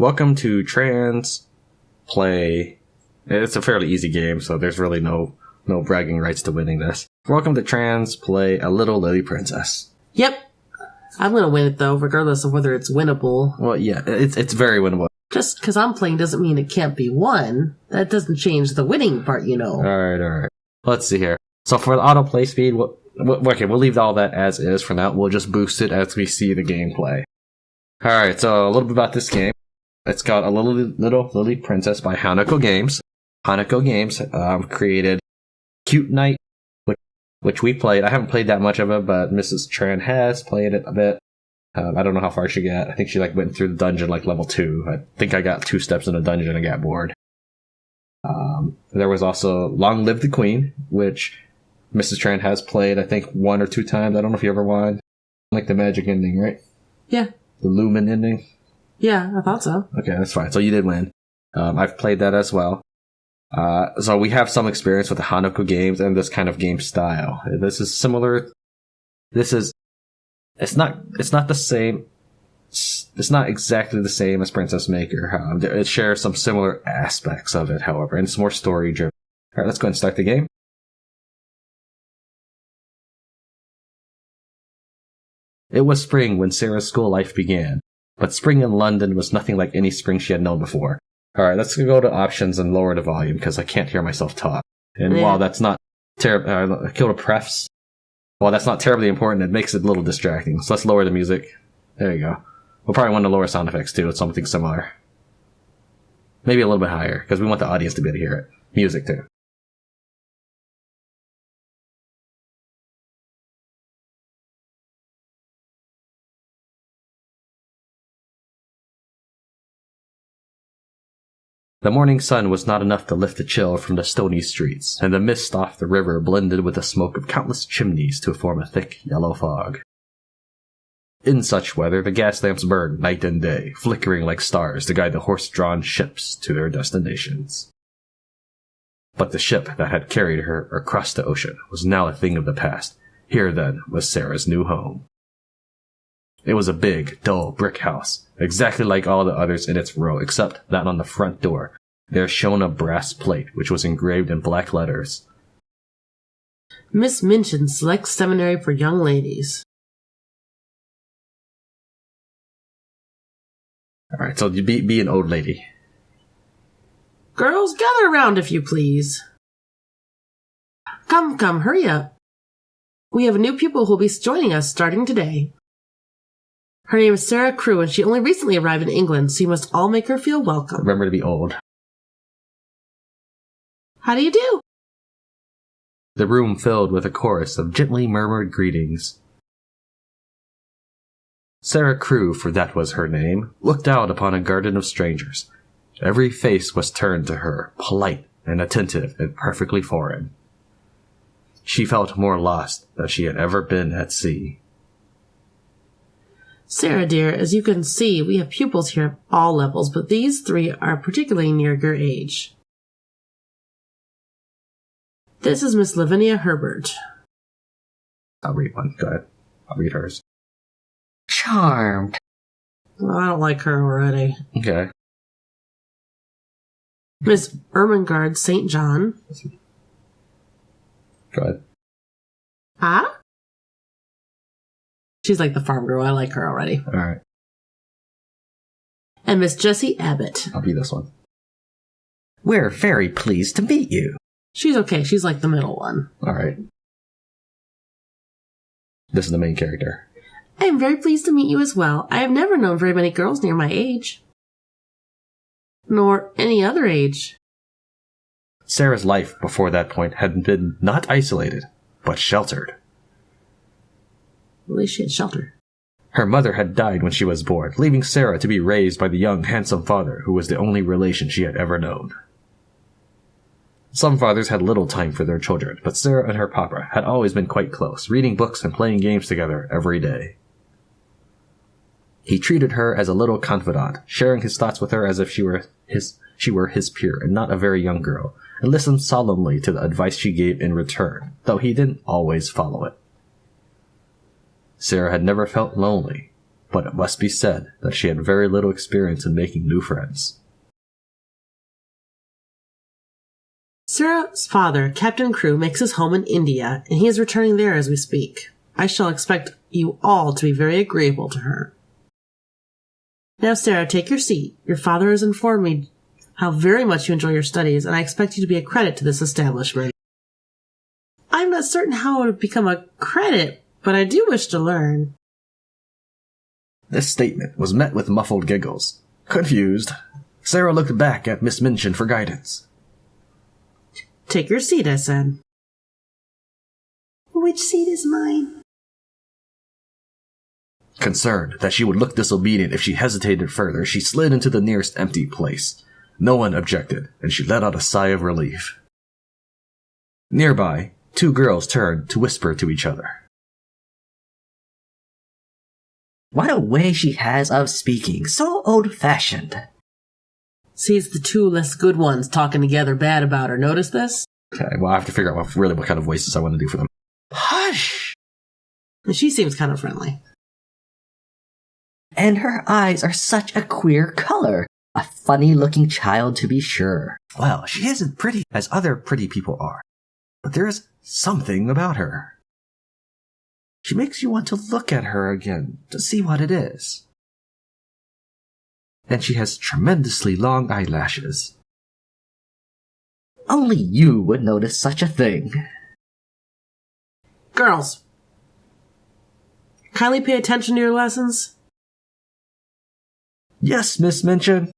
welcome to Tran's play. It's a fairly easy game, so there's really no bragging rights to winning this. Welcome to Tran's play A Little Lily Princess. Yep. I'm going to win it, though, regardless of whether it's winnable. Well, yeah, it's very winnable. Just because I'm playing doesn't mean it can't be won. That doesn't change the winning part, you know. All right. Let's see here. So for the autoplay speed, we'll leave all that as is for now. We'll just boost it as we see the gameplay. All right, so a little bit about this game. It's called A Little Lily Princess by Hanako Games. Hanako Games created Cute Night, which we played. I haven't played that much of it, but Mrs. Tran has played it a bit. I don't know how far she got. I think she went through the dungeon level 2. I think I got 2 steps in the dungeon and got bored. There was also Long Live the Queen, which Mrs. Tran has played, I think, 1 or 2 times. I don't know if you ever won. Like the magic ending, right? Yeah. The Lumen ending? Yeah, I thought so. Okay, that's fine. So you did win. I've played that as well. So we have some experience with the Hanako Games and this kind of game style. This is similar. It's not the same. It's not exactly the same as Princess Maker. It shares some similar aspects of it, however, and it's more story driven. All right, let's go ahead and start the game. It was spring when Sara's school life began, but spring in London was nothing like any spring she had known before. Alright, let's go to options and lower the volume, because I can't hear myself talk. And while that's not terrible, kill the prefs. While that's not terribly important, it makes it a little distracting. So let's lower the music. There you go. We'll probably want to lower sound effects too, it's something similar. Maybe a little bit higher, because we want the audience to be able to hear it. Music too. The morning sun was not enough to lift the chill from the stony streets, and the mist off the river blended with the smoke of countless chimneys to form a thick yellow fog. In such weather, the gas lamps burned night and day, flickering like stars to guide the horse-drawn ships to their destinations. But the ship that had carried her across the ocean was now a thing of the past. Here, then, was Sara's new home. It was a big, dull brick house, exactly like all the others in its row, except that on the front door there shone a brass plate which was engraved in black letters. Miss Minchin Select Seminary for Young Ladies. Alright, so you be an old lady. Girls, gather around if you please. Come, hurry up. We have a new pupil who'll be joining us starting today. Her name is Sara Crewe, and she only recently arrived in England, so you must all make her feel welcome. Remember to be old. How do you do? The room filled with a chorus of gently murmured greetings. Sara Crewe, for that was her name, looked out upon a garden of strangers. Every face was turned to her, polite and attentive and perfectly foreign. She felt more lost than she had ever been at sea. Sara, dear, as you can see, we have pupils here of all levels, but these 3 are particularly near your age. This is Miss Lavinia Herbert. I'll read one. Go ahead. I'll read hers. Charmed. Well, I don't like her already. Okay. Miss Ermengarde St. John. Go ahead. Ah? She's like the farm girl. I like her already. Alright. And Miss Jessie Abbott. I'll be this one. We're very pleased to meet you. She's okay. She's like the middle one. Alright. This is the main character. I am very pleased to meet you as well. I have never known very many girls near my age. Nor any other age. Sara's life before that point had been not isolated, but sheltered. At least she had shelter. Her mother had died when she was born, leaving Sara to be raised by the young, handsome father who was the only relation she had ever known. Some fathers had little time for their children, but Sara and her papa had always been quite close, reading books and playing games together every day. He treated her as a little confidant, sharing his thoughts with her as if she were his peer and not a very young girl, and listened solemnly to the advice she gave in return, though he didn't always follow it. Sara had never felt lonely, but it must be said that she had very little experience in making new friends. Sara's father, Captain Crewe, makes his home in India, and he is returning there as we speak. I shall expect you all to be very agreeable to her. Now, Sara, take your seat. Your father has informed me how very much you enjoy your studies, and I expect you to be a credit to this establishment. I'm not certain how it would become a credit, but I do wish to learn. This statement was met with muffled giggles. Confused, Sara looked back at Miss Minchin for guidance. Take your seat, I said. Which seat is mine? Concerned that she would look disobedient if she hesitated further, she slid into the nearest empty place. No one objected, and she let out a sigh of relief. Nearby, two girls turned to whisper to each other. What a way she has of speaking, so old-fashioned. Sees the two less good ones talking together bad about her. Notice this? Okay, well, I have to figure out what kind of voices I want to do for them. Hush! And she seems kind of friendly. And her eyes are such a queer color. A funny-looking child, to be sure. Well, she isn't pretty as other pretty people are, but there is something about her. She makes you want to look at her again to see what it is. And she has tremendously long eyelashes. Only you would notice such a thing. Girls, kindly pay attention to your lessons. Yes, Miss Minchin.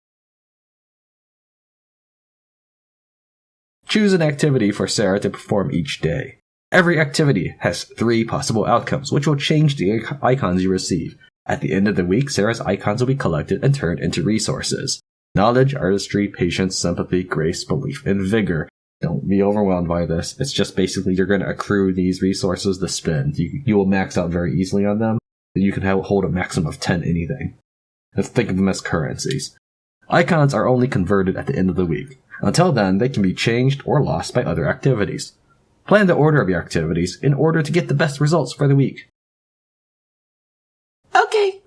Choose an activity for Sara to perform each day. Every activity has 3 possible outcomes, which will change the icons you receive. At the end of the week, Sara's icons will be collected and turned into resources. Knowledge, artistry, patience, sympathy, grace, belief, and vigor. Don't be overwhelmed by this. It's just basically you're going to accrue these resources to spend. You will max out very easily on them. You can hold a maximum of 10 anything. Let's think of them as currencies. Icons are only converted at the end of the week. Until then, they can be changed or lost by other activities. Plan the order of your activities in order to get the best results for the week. Okay.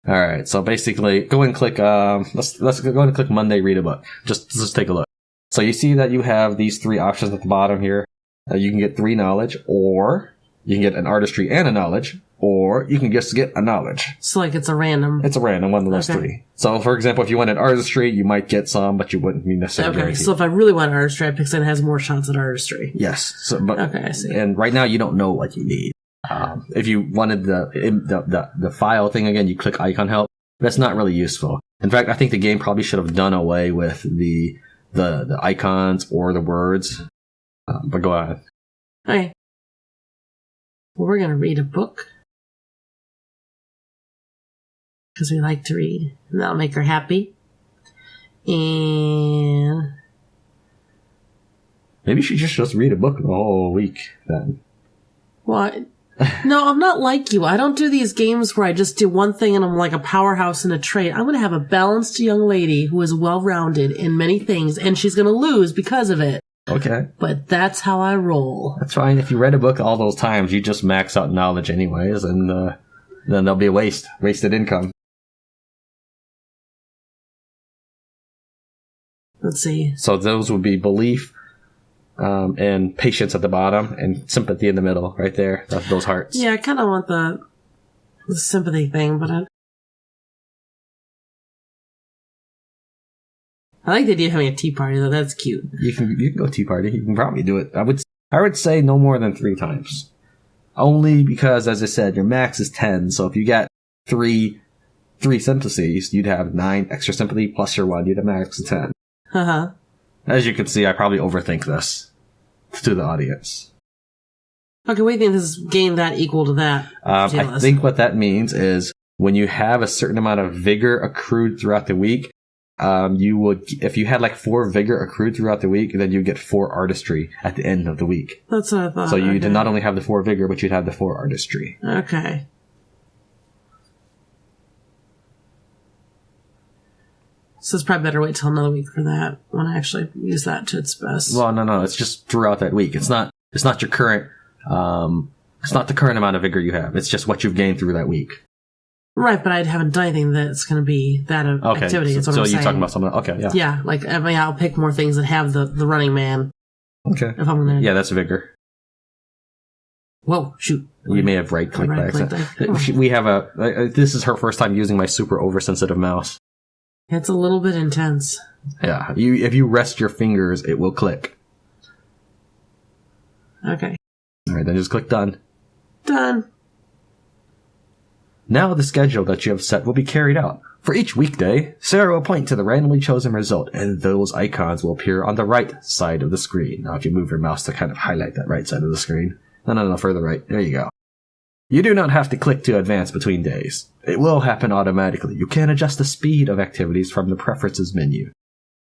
Alright, so basically, go and click, let's go and click Monday, read a book. Just take a look. So you see that you have these 3 options at the bottom here. You can get 3 knowledge, or you can get an artistry and a knowledge, or you can just get a knowledge. So like it's a random. It's a random one of those 3. So for example, if you wanted artistry, you might get some, but you wouldn't be necessarily Okay, guaranteed. so if I really want artistry, I pick something that has more shots at artistry. Yes. So, but, Okay, I see. And right now you don't know what you need. If you wanted the file thing again, you click icon help. That's not really useful. In fact, I think the game probably should have done away with the icons or the words. But go ahead. Okay. Well, we're gonna read a book because we like to read, and that'll make her happy. And Maybe you should just read a book the whole week then. what? No, I'm not like you. I don't do these games where I just do one thing and I'm like a powerhouse in a trade. I'm going to have a balanced young lady who is well-rounded in many things, and she's going to lose because of it. Okay. But that's how I roll. That's fine. If you read a book all those times, you just max out knowledge anyways, and then there'll be a wasted income. Let's see. So those would be belief, and patience at the bottom, and sympathy in the middle, right there. Those hearts. Yeah, I kind of want the sympathy thing, but I like the idea of having a tea party, though. That's cute. You can go tea party. You can probably do it. I would say no more than 3 times. Only because, as I said, your max is 10. So if you got three sympathies, you'd have 9 extra sympathy plus your 1. You'd have max of 10. Uh-huh. As you can see, I probably overthink this to the audience. Okay, what do you think this is game that equal to that? I think what that means is when you have a certain amount of vigor accrued throughout the week, you would, if you had like 4 vigor accrued throughout the week, then you get 4 artistry at the end of the week. That's what I thought. So you did not only have the 4 vigor, but you'd have the 4 artistry. Okay. So it's probably better wait till another week for that when I actually use that to its best. Well, no, it's just throughout that week. It's not your current It's not the current amount of vigor you have. It's just what you've gained through that week. Right, but I haven't done anything that's going to be that activity. That's what I'm saying. So you're talking about something... Okay, yeah. Yeah, like, I mean, I'll pick more things that have the running man. Okay. If I'm gonna... Yeah, that's vigor. Whoa, shoot. We may have right-clicked by accident. We have this is her first time using my super oversensitive mouse. It's a little bit intense. Yeah, if you rest your fingers, it will click. Okay. Alright, then just click done. Done. Now the schedule that you have set will be carried out. For each weekday, Sarah will point to the randomly chosen result, and those icons will appear on the right side of the screen. Now if you move your mouse to kind of highlight that right side of the screen. No, further right. There you go. You do not have to click to advance between days. It will happen automatically. You can adjust the speed of activities from the Preferences menu.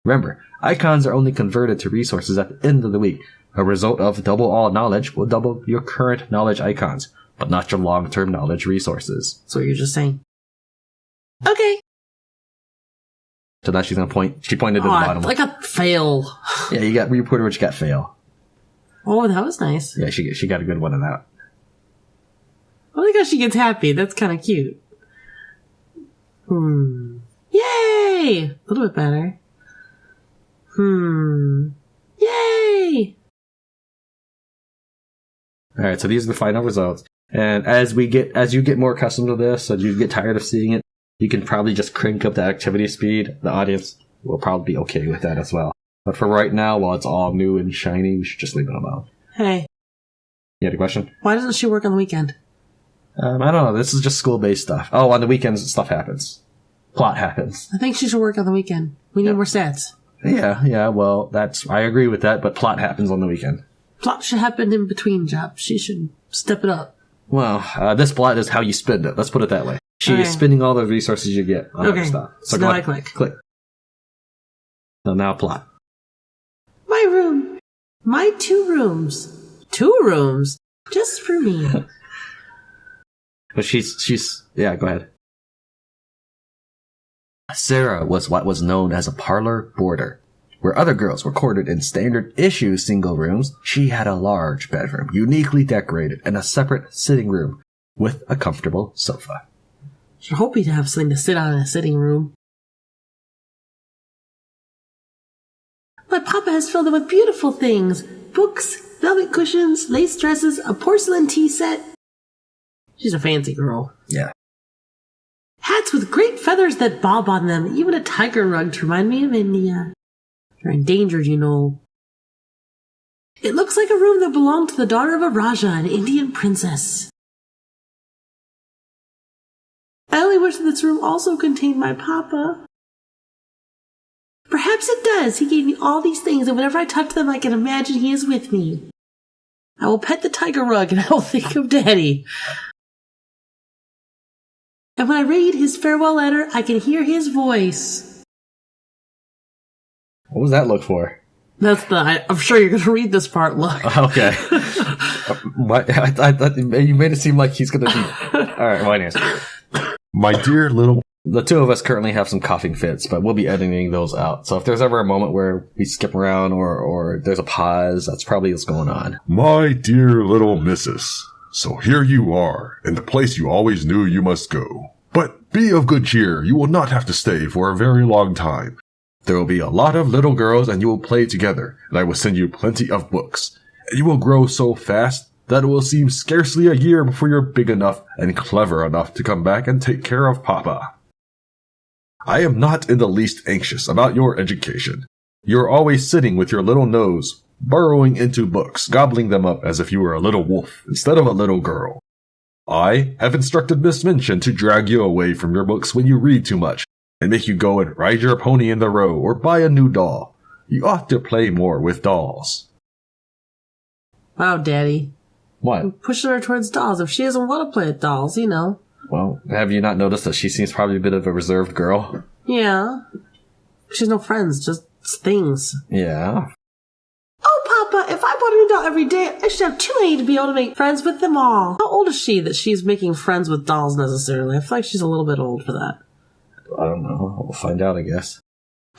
Remember, icons are only converted to resources at the end of the week. A result of double all knowledge will double your current knowledge icons, but not your long-term knowledge resources. That's what you're just saying. Okay. So now she's going to point. She pointed to the bottom. Like a fail. Yeah, you pretty much got fail. Oh, that was nice. Yeah, she got a good one on that. I like how she gets happy. That's kind of cute. Yay! A little bit better. Yay! Alright, so these are the final results. And as you get more accustomed to this, as you get tired of seeing it, you can probably just crank up the activity speed. The audience will probably be okay with that as well. But for right now, while it's all new and shiny, we should just leave it alone. Hey. You had a question? Why doesn't she work on the weekend? I don't know. This is just school-based stuff. Oh, on the weekends, stuff happens. Plot happens. I think she should work on the weekend. We need more stats. Yeah, well, I agree with that, but plot happens on the weekend. Plot should happen in between jobs. She should step it up. Well, this plot is how you spend it. Let's put it that way. She is spending all the resources you get on other stuff. So now I click. Click. So now plot. My room. My 2 rooms. 2 rooms? Just for me. But she's... Yeah, go ahead. Sarah was what was known as a parlor boarder. Where other girls were quartered in standard issue single rooms, she had a large bedroom, uniquely decorated, and a separate sitting room with a comfortable sofa. Should hope he'd have something to sit on in a sitting room. My papa has filled it with beautiful things. Books, velvet cushions, lace dresses, a porcelain tea set. She's a fancy girl. Yeah. Hats with great feathers that bob on them, even a tiger rug to remind me of India. They're endangered, you know. It looks like a room that belonged to the daughter of a Raja, an Indian princess. I only wish that this room also contained my papa. Perhaps it does. He gave me all these things, and whenever I touch them, I can imagine he is with me. I will pet the tiger rug, and I will think of Daddy. And when I read his farewell letter, I can hear his voice. What was that look for? That's I'm sure you're going to read this part, look. Okay. I thought you made it seem like he's going to be... Alright, well, anyways. My dear little... The two of us currently have some coughing fits, but we'll be editing those out. So if there's ever a moment where we skip around or there's a pause, that's probably what's going on. My dear little missus. So here you are, in the place you always knew you must go. But be of good cheer, you will not have to stay for a very long time. There will be a lot of little girls and you will play together, and I will send you plenty of books. And you will grow so fast that it will seem scarcely a year before you're big enough and clever enough to come back and take care of Papa. I am not in the least anxious about your education. You're always sitting with your little nose, burrowing into books, gobbling them up as if you were a little wolf instead of a little girl. I have instructed Miss Minchin to drag you away from your books when you read too much, and make you go and ride your pony in the row or buy a new doll. You ought to play more with dolls. Wow, Daddy. What? I'm pushing her towards dolls. If she doesn't want to play with dolls, you know. Well, have you not noticed that she seems probably a bit of a reserved girl? Yeah. She has no friends, just things. Yeah. Oh, Papa, if I bought a new doll every day, I should have too many to be able to make friends with them all. How old is she that she's making friends with dolls necessarily? I feel like she's a little bit old for that. I don't know. We'll find out, I guess.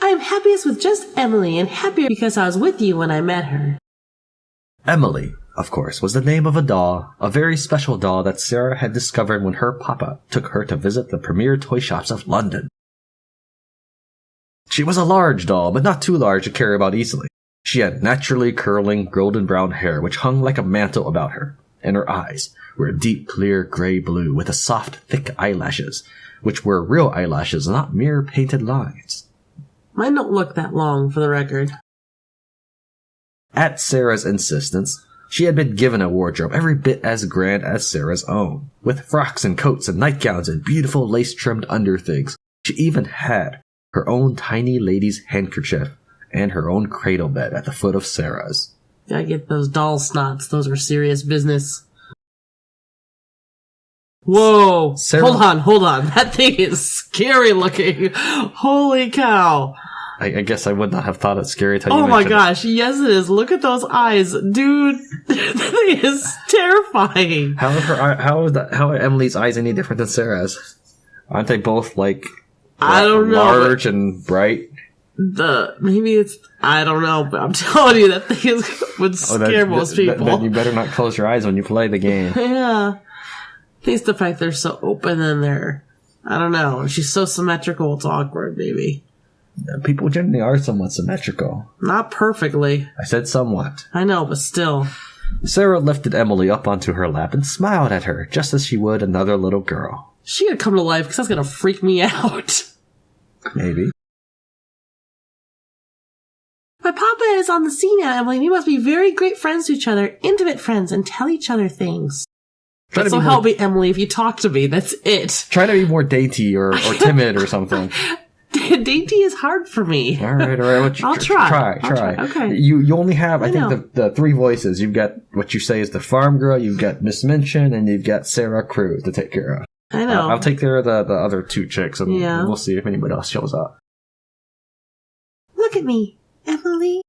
I am happiest with just Emily, and happier because I was with you when I met her. Emily, of course, was the name of a doll, a very special doll that Sara had discovered when her papa took her to visit the premier toy shops of London. She was a large doll, but not too large to carry about easily. She had naturally curling golden brown hair which hung like a mantle about her, and her eyes were a deep clear grey blue with a soft thick eyelashes, which were real eyelashes, not mere painted lines. Mine don't look that long, for the record. At Sara's insistence, she had been given a wardrobe every bit as grand as Sara's own, with frocks and coats and nightgowns and beautiful lace-trimmed underthings. She even had her own tiny lady's handkerchief and her own cradle bed at the foot of Sara's. Gotta get those doll snots. Those are serious business. Whoa! Sara- Hold on. That thing is scary looking. Holy cow. I guess I would not have thought it scary until you Oh my mentioned gosh, yes it is. Look at those eyes. Dude, that thing is terrifying. How are Emily's eyes any different than Sarah's? Aren't they both like I don't know. large and bright? Maybe it's, I don't know, but I'm telling you, that thing would scare most people. Then you better not close your eyes when you play the game. Yeah. At least the fact they're so open and they're, I don't know, she's so symmetrical, it's awkward, maybe. People generally are somewhat symmetrical. Not perfectly. I said somewhat. I know, but still. Sarah lifted Emily up onto her lap and smiled at her, just as she would another little girl. She gonna come to life, because that's gonna freak me out. Maybe. My papa is on the scene now, Emily. We must be very great friends to each other, intimate friends, and tell each other things. So help me, Emily, if you talk to me, that's it. Try to be more dainty or timid or something. Dainty is hard for me. All right. I'll try. Try. Okay. You only have, I think, the three voices. You've got what you say is the farm girl, you've got Miss Minchin, and you've got Sara Crewe to take care of. I know. I'll take care of the other two chicks, and we'll see if anybody else shows up. Look at me, Emily.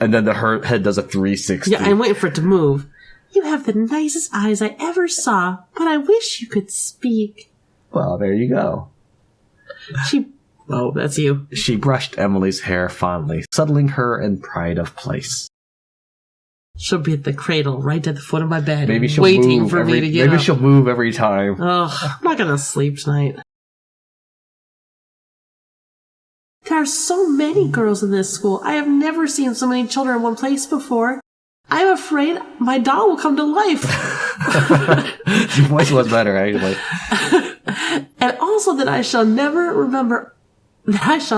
And then her head does a 360. Yeah, I'm waiting for it to move. You have the nicest eyes I ever saw, but I wish you could speak. Well, there you go. Oh, that's you. She brushed Emily's hair fondly, settling her in pride of place. She'll be at the cradle, right at the foot of my bed, maybe she'll waiting move for me to get up. Maybe she'll move every time. Ugh, I'm not gonna sleep tonight. There are so many girls in this school. I have never seen so many children in one place before. I'm afraid my doll will come to life. Your voice was better, actually. And also that I shall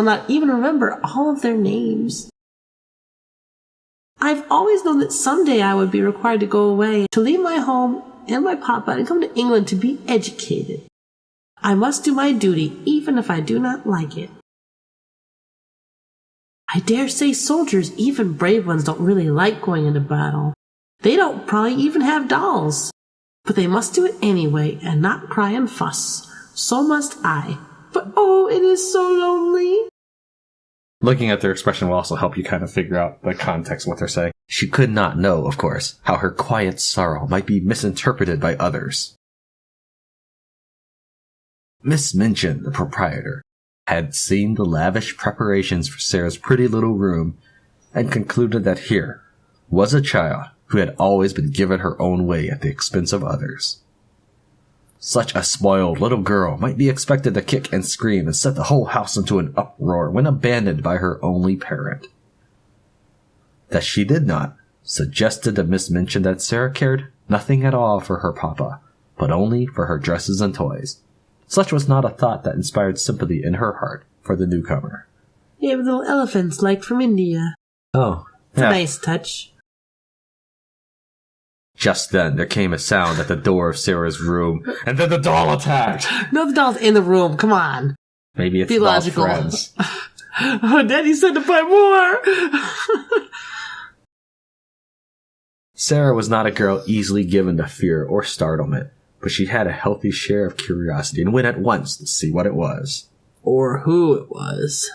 not even remember all of their names. I've always known that someday I would be required to go away, to leave my home and my papa and come to England to be educated. I must do my duty, even if I do not like it. I dare say soldiers, even brave ones, don't really like going into battle. They don't probably even have dolls. But they must do it anyway and not cry and fuss. So must I. But oh, it is so lonely. Looking at their expression will also help you kind of figure out the context of what they're saying. She could not know, of course, how her quiet sorrow might be misinterpreted by others. Miss Minchin, the proprietor, had seen the lavish preparations for Sarah's pretty little room and concluded that here was a child who had always been given her own way at the expense of others. Such a spoiled little girl might be expected to kick and scream and set the whole house into an uproar when abandoned by her only parent. That she did not suggested to Miss Minchin that Sara cared nothing at all for her papa, but only for her dresses and toys. Such was not a thought that inspired sympathy in her heart for the newcomer. They have little elephants like from India. Oh, It's a nice touch. Just then, there came a sound at the door of Sarah's room, and then the doll attacked. No, the doll's in the room. Come on. Maybe it's Be doll logical. friends. Oh, Daddy said to buy more. Sara was not a girl easily given to fear or startlement, but she had a healthy share of curiosity and went at once to see what it was. Or who it was.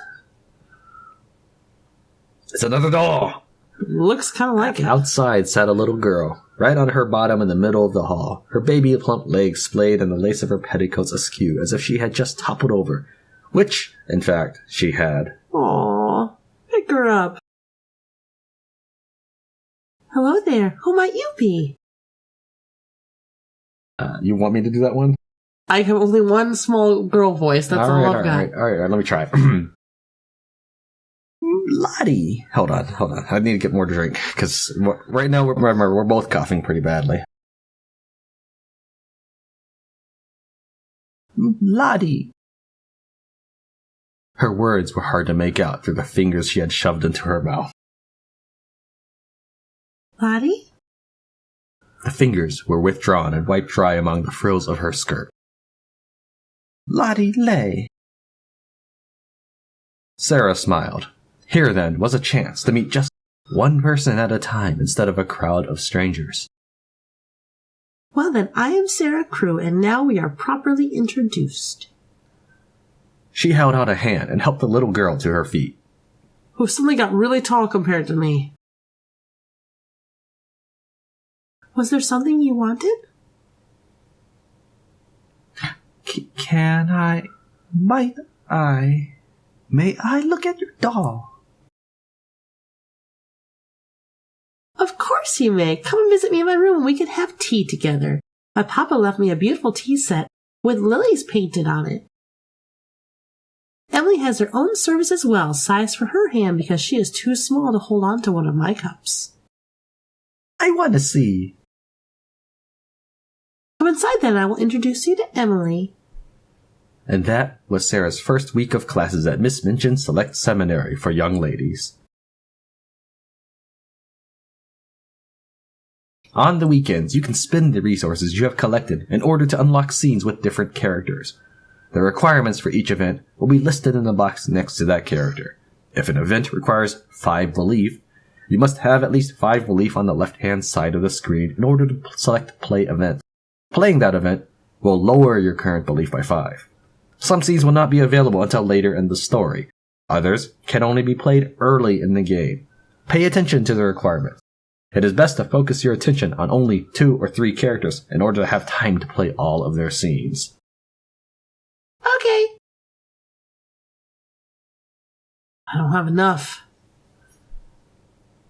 It's another doll! Looks kind of like it. Outside sat a little girl, right on her bottom in the middle of the hall, her baby plump legs splayed and the lace of her petticoats askew as if she had just toppled over, which, in fact, she had. Aww. Pick her up. Hello there. Who might you be? You want me to do that one? I have only one small girl voice. That's all I've got. All right, let me try. Lottie. Hold on. I need to get more drink, because right now we're both coughing pretty badly. Lottie. Her words were hard to make out through the fingers she had shoved into her mouth. Lottie? The fingers were withdrawn and wiped dry among the frills of her skirt. Lottie lay. Sara smiled. Here, then, was a chance to meet just one person at a time instead of a crowd of strangers. Well then, I am Sara Crewe, and now we are properly introduced. She held out a hand and helped the little girl to her feet. Who suddenly got really tall compared to me. Was there something you wanted? May I look at your doll? Of course you may. Come and visit me in my room and we can have tea together. My papa left me a beautiful tea set with lilies painted on it. Emily has her own service as well, sized for her hand because she is too small to hold on to one of my cups. I want to see. Come inside then, I will introduce you to Emily. And that was Sara's first week of classes at Miss Minchin's Select Seminary for Young Ladies. On the weekends, you can spend the resources you have collected in order to unlock scenes with different characters. The requirements for each event will be listed in the box next to that character. If an event requires 5 belief, you must have at least 5 belief on the left-hand side of the screen in order to select Play Event. Playing that event will lower your current belief by 5. Some scenes will not be available until later in the story. Others can only be played early in the game. Pay attention to the requirements. It is best to focus your attention on only 2 or 3 characters in order to have time to play all of their scenes. Okay. I don't have enough.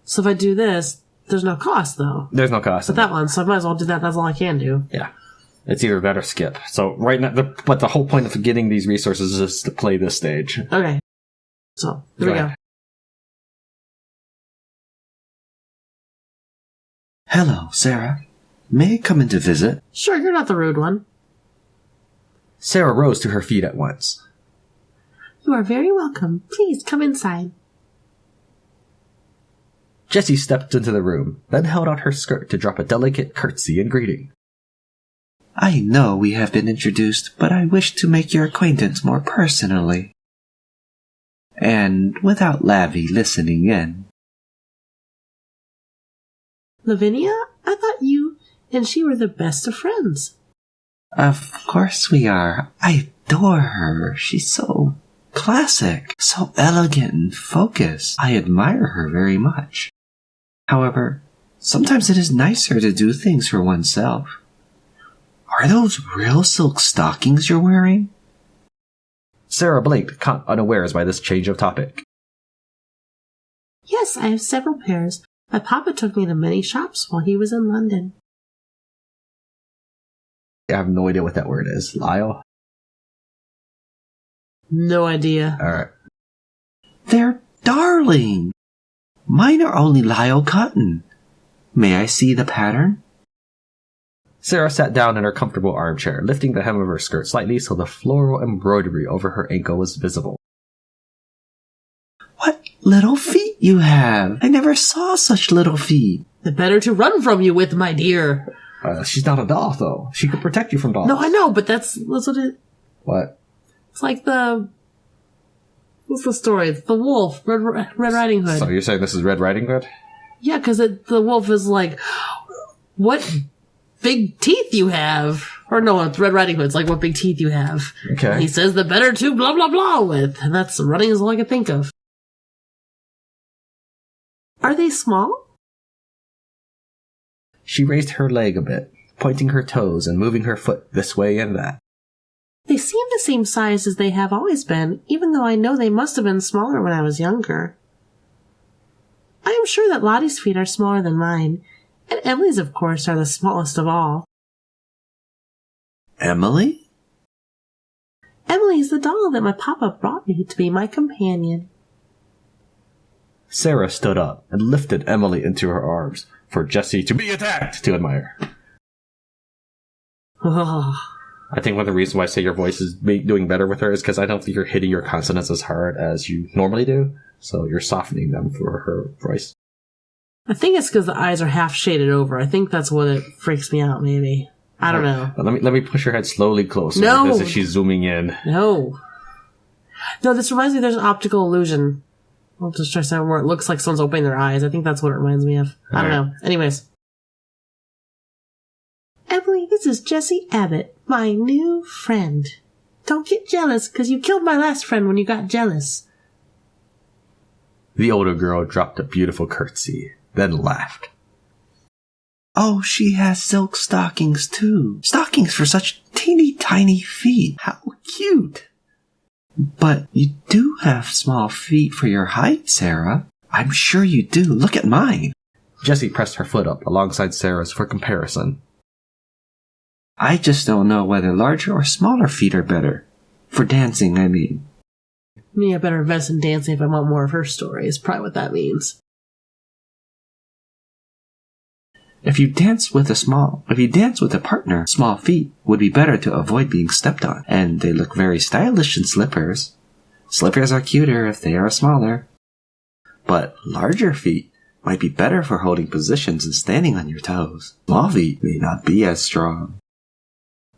So if I do this, there's no cost, though. There's no cost. But that one, so I might as well do that. That's all I can do. Yeah. It's either that or skip. So right now, but the whole point of getting these resources is to play this stage. Okay. So, here we go. Hello, Sara. May I come in to visit? Sure, you're not the rude one. Sara rose to her feet at once. You are very welcome. Please come inside. Jessie stepped into the room, then held out her skirt to drop a delicate curtsy in greeting. I know we have been introduced, but I wish to make your acquaintance more personally. And without Lavi listening in. Lavinia, I thought you and she were the best of friends. Of course we are. I adore her. She's so classic, so elegant and focused. I admire her very much. However, sometimes it is nicer to do things for oneself. Are those real silk stockings you're wearing? Sara blinked, caught unawares by this change of topic. Yes, I have several pairs. My papa took me to many shops while he was in London. I have no idea what that word is. Lyle? No idea. Alright. They're darling. Mine are only lisle cotton. May I see the pattern? Sara sat down in her comfortable armchair, lifting the hem of her skirt slightly so the floral embroidery over her ankle was visible. What little feet you have! I never saw such little feet. The better to run from you with, my dear. She's not a doll, though. She could protect you from dolls. No, I know, but that's what it... What? It's like the... What's the story? The wolf, Red Riding Hood. So you're saying this is Red Riding Hood? Yeah, because the wolf is like, what big teeth you have. Or no, it's Red Riding Hood's like, what big teeth you have. Okay. And he says the better to blah, blah, blah with. And that's running is all I can think of. Are they small? She raised her leg a bit, pointing her toes and moving her foot this way and that. They seem the same size as they have always been, even though I know they must have been smaller when I was younger. I am sure that Lottie's feet are smaller than mine, and Emily's, of course, are the smallest of all. Emily? Emily is the doll that my papa brought me to be my companion. Sara stood up and lifted Emily into her arms for Jessie to be attacked to admire. I think one of the reasons why I say your voice is doing better with her is because I don't think you're hitting your consonants as hard as you normally do, so you're softening them for her voice. I think it's because the eyes are half shaded over. I think that's what it freaks me out, maybe. I don't know. Let me push your head slowly closer. No! As if she's zooming in. No, this reminds me there's an optical illusion. I'll just try something where it looks like someone's opening their eyes. I think that's what it reminds me of. I don't know. Anyways. Emily, this is Jessie Abbott, my new friend. Don't get jealous, because you killed my last friend when you got jealous. The older girl dropped a beautiful curtsy, then laughed. Oh, she has silk stockings too. Stockings for such teeny tiny feet. How cute. But you do have small feet for your height, Sara. I'm sure you do. Look at mine. Jessie pressed her foot up alongside Sara's for comparison. I just don't know whether larger or smaller feet are better. For dancing, I mean. Me, I better invest in dancing if I want more of her story, is probably what that means. If you dance with a partner, small feet would be better to avoid being stepped on, and they look very stylish in slippers. Slippers are cuter if they are smaller. But larger feet might be better for holding positions and standing on your toes. Small feet may not be as strong.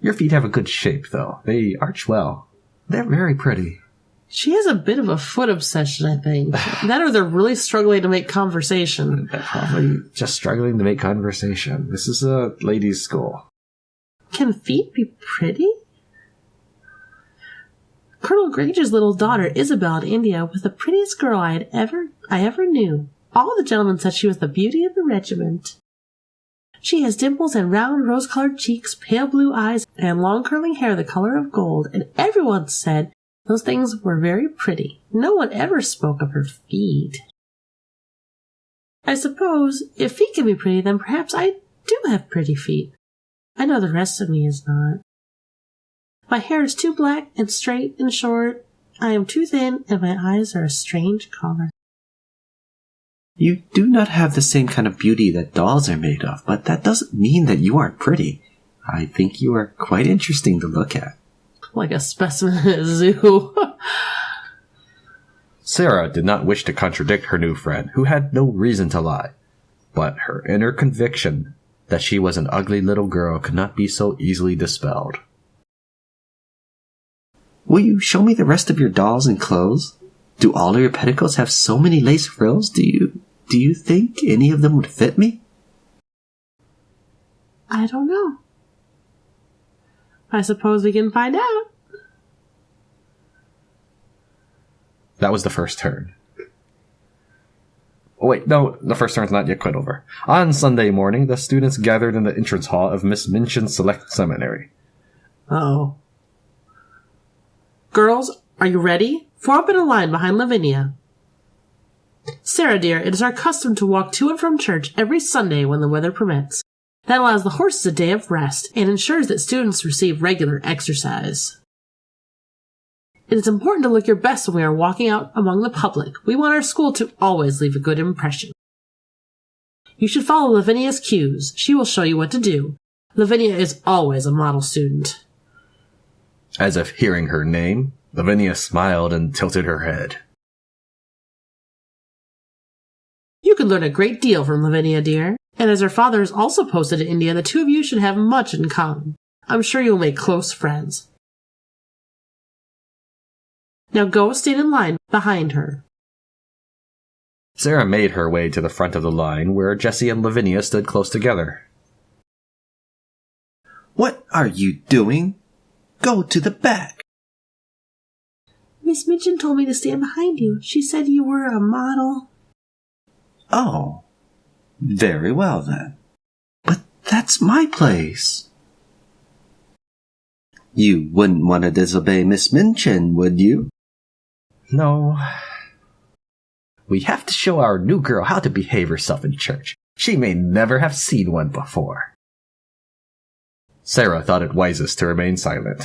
Your feet have a good shape, though. They arch well. They're very pretty. She has a bit of a foot obsession, I think. That or they're really struggling to make conversation. They're probably just struggling to make conversation. This is a ladies' school. Can feet be pretty? Colonel Granger's little daughter, Isabel in India, was the prettiest girl I ever knew. All the gentlemen said she was the beauty of the regiment. She has dimples and round rose-colored cheeks, pale blue eyes, and long curling hair the color of gold, and everyone said those things were very pretty. No one ever spoke of her feet. I suppose, if feet can be pretty, then perhaps I do have pretty feet. I know the rest of me is not. My hair is too black and straight and short. I am too thin, and my eyes are a strange color. You do not have the same kind of beauty that dolls are made of, but that doesn't mean that you aren't pretty. I think you are quite interesting to look at. Like a specimen in a zoo. Sara did not wish to contradict her new friend, who had no reason to lie. But her inner conviction that she was an ugly little girl could not be so easily dispelled. Will you show me the rest of your dolls and clothes? Do all of your petticoats have so many lace frills? Do you think any of them would fit me? I don't know. I suppose we can find out. That was the first turn. Oh wait, no, the first turn's not yet quite over. On Sunday morning, the students gathered in the entrance hall of Miss Minchin's Select Seminary. Uh-oh. Girls, are you ready? Form up in a line behind Lavinia. Sara, dear, it is our custom to walk to and from church every Sunday when the weather permits. That allows the horses a day of rest and ensures that students receive regular exercise. It is important to look your best when we are walking out among the public. We want our school to always leave a good impression. You should follow Lavinia's cues. She will show you what to do. Lavinia is always a model student. As if hearing her name, Lavinia smiled and tilted her head. You could learn a great deal from Lavinia, dear. And as her father is also posted in India, the two of you should have much in common. I'm sure you will make close friends. Now go stand in line behind her. Sara made her way to the front of the line, where Jessie and Lavinia stood close together. What are you doing? Go to the back. Miss Minchin told me to stand behind you. She said you were a model. Oh, very well then. But that's my place. You wouldn't want to disobey Miss Minchin, would you? No. We have to show our new girl how to behave herself in church. She may never have seen one before. Sara thought it wisest to remain silent.